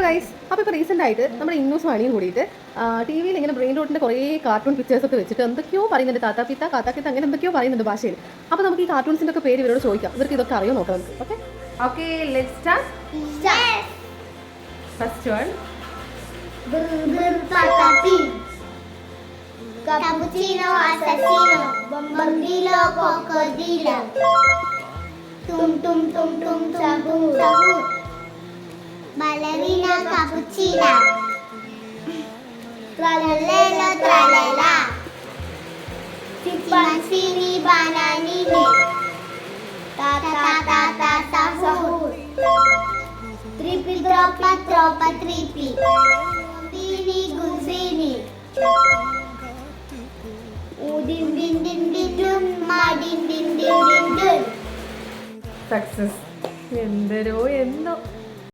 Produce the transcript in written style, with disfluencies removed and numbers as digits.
Guys, അപ്പോൾ ഇപ്പോൾ recent ആയിട്ട് നമ്മുടെ ഇന്നൂസ് മണിയും കൂടിയിട്ട് ടി വിയിൽ ഇങ്ങനെ ബ്രെയിൻ റോട്ടിൻ്റെ കുറേ കാർട്ടൂൺ പിക്ചേഴ്സ് ഒക്കെ വെച്ചിട്ട് എന്തൊക്കെയോ പറയുന്നുണ്ട്, താത്താപ്പിത്ത കാത്താക്കിത്ത അങ്ങനെ എന്തൊക്കെയോ പറയുന്നുണ്ട് ഭാഷയിൽ. അപ്പോൾ നമുക്ക് ഈ കാർട്ടൂൺസിൻ്റെ ഒക്കെ പേര് ഇവരോട് ചോദിക്കാം, ഇവർക്ക് ഇതൊക്കെ അറിയോ നോക്കാം നമുക്ക്. Okay okay, let's start. First one Cappuccino assassino, bombardilo cocodrilo, tum tum tum tum sabur sabur, ballerina cappuccina, tralalelo tralala, chimpanzini bananini, ta ta ta ta sahur, tripi troppa troppa tripi, bini guzini. Success. എന്തരോ എന്തോ